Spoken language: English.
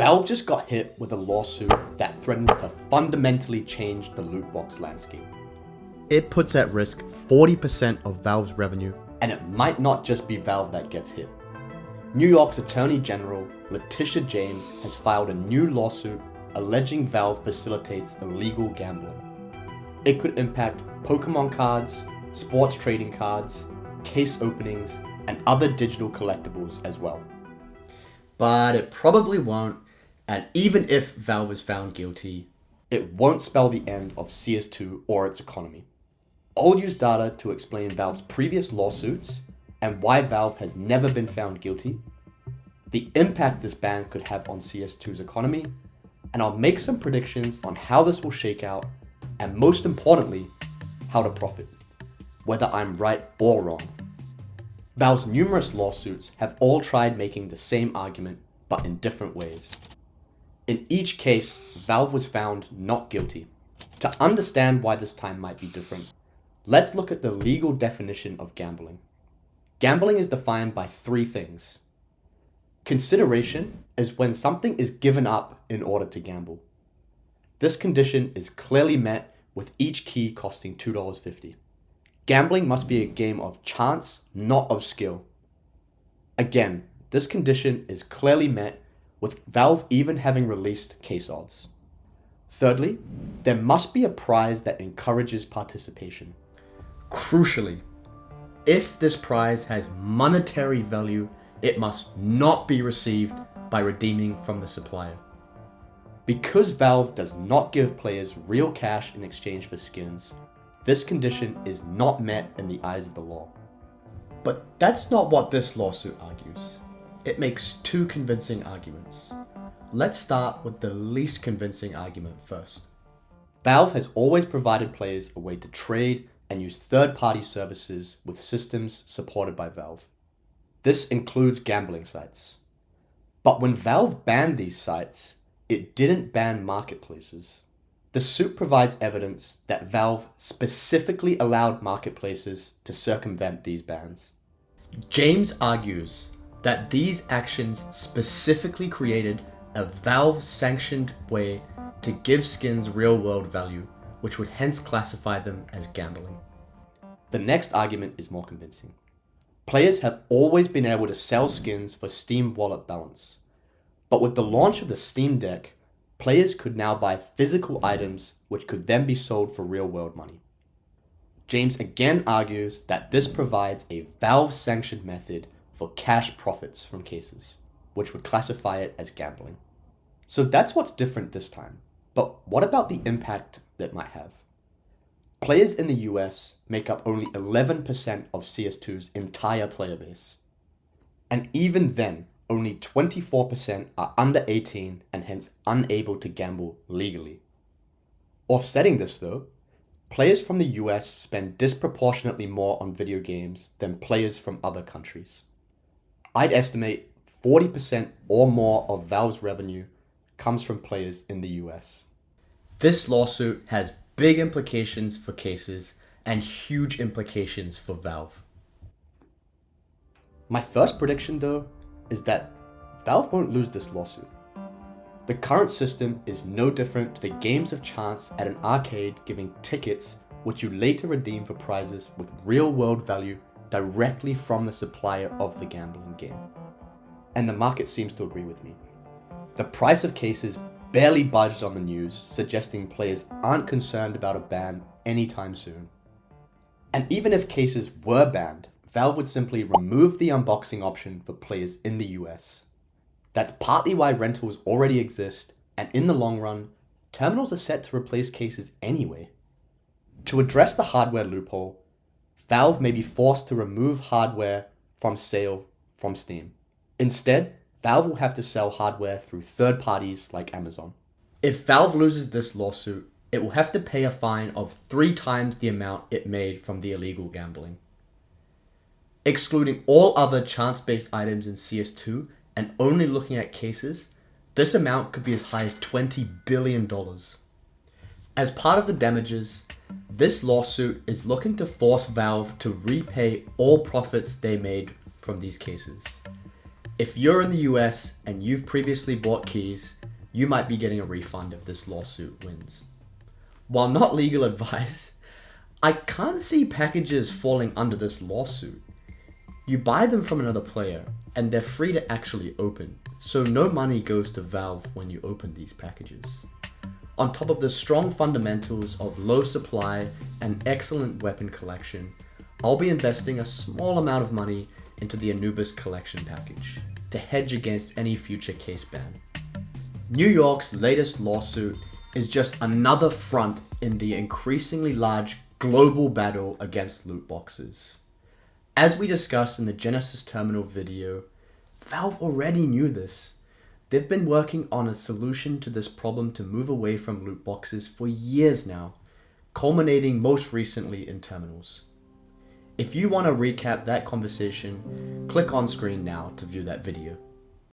Valve just got hit with a lawsuit that threatens to fundamentally change the loot box landscape. It puts at risk 40% of Valve's revenue, and it might not just be Valve that gets hit. New York's Attorney General, Letitia James, has filed a new lawsuit alleging Valve facilitates illegal gambling. It could impact Pokemon cards, sports trading cards, case openings, and other digital collectibles as well. But it probably won't, and even if Valve is found guilty, it won't spell the end of CS2 or its economy. I'll use data to explain Valve's previous lawsuits and why Valve has never been found guilty, the impact this ban could have on CS2's economy, and I'll make some predictions on how this will shake out, and most importantly, how to profit, whether I'm right or wrong. Valve's numerous lawsuits have all tried making the same argument, but in different ways. In each case, Valve was found not guilty. To understand why this time might be different, let's look at the legal definition of gambling. Gambling is defined by three things. Consideration is when something is given up in order to gamble. This condition is clearly met with each key costing $2.50. Gambling must be a game of chance, not of skill. Again, this condition is clearly met with Valve even having released case odds. Thirdly, there must be a prize that encourages participation. Crucially, if this prize has monetary value, it must not be received by redeeming from the supplier. Because Valve does not give players real cash in exchange for skins, this condition is not met in the eyes of the law. But that's not what this lawsuit argues. It makes two convincing arguments. Let's start with the least convincing argument first. Valve has always provided players a way to trade and use third-party services with systems supported by Valve. This includes gambling sites. But when Valve banned these sites, it didn't ban marketplaces. The suit provides evidence that Valve specifically allowed marketplaces to circumvent these bans. James argues that these actions specifically created a Valve-sanctioned way to give skins real-world value, which would hence classify them as gambling. The next argument is more convincing. Players have always been able to sell skins for Steam Wallet balance, but with the launch of the Steam Deck, players could now buy physical items which could then be sold for real-world money. James again argues that this provides a Valve-sanctioned method for cash profits from cases, which would classify it as gambling. So that's what's different this time. But what about the impact that might have? Players in the US make up only 11% of CS2's entire player base. And even then, only 24% are under 18 and hence unable to gamble legally. Offsetting this though, players from the US spend disproportionately more on video games than players from other countries. I'd estimate 40% or more of Valve's revenue comes from players in the US. This lawsuit has big implications for cases and huge implications for Valve. My first prediction though is that Valve won't lose this lawsuit. The current system is no different to the games of chance at an arcade giving tickets which you later redeem for prizes with real-world value directly from the supplier of the gambling game. And the market seems to agree with me. The price of cases barely budges on the news, suggesting players aren't concerned about a ban anytime soon. And even if cases were banned, Valve would simply remove the unboxing option for players in the US. That's partly why rentals already exist, and in the long run, terminals are set to replace cases anyway. To address the hardware loophole, Valve may be forced to remove hardware from sale from Steam. Instead, Valve will have to sell hardware through third parties like Amazon. If Valve loses this lawsuit, it will have to pay a fine of 3 times the amount it made from the illegal gambling. Excluding all other chance-based items in CS2 and only looking at cases, this amount could be as high as $20 billion. As part of the damages, this lawsuit is looking to force Valve to repay all profits they made from these cases. If you're in the US and you've previously bought keys, you might be getting a refund if this lawsuit wins. While not legal advice, I can't see packages falling under this lawsuit. You buy them from another player and they're free to actually open, so no money goes to Valve when you open these packages. On top of the strong fundamentals of low supply and excellent weapon collection, I'll be investing a small amount of money into the Anubis collection package to hedge against any future case ban. New York's latest lawsuit is just another front in the increasingly large global battle against loot boxes. As we discussed in the Genesis Terminal video, Valve already knew this. They've been working on a solution to this problem to move away from loot boxes for years now, culminating most recently in terminals. If you want to recap that conversation, click on screen now to view that video.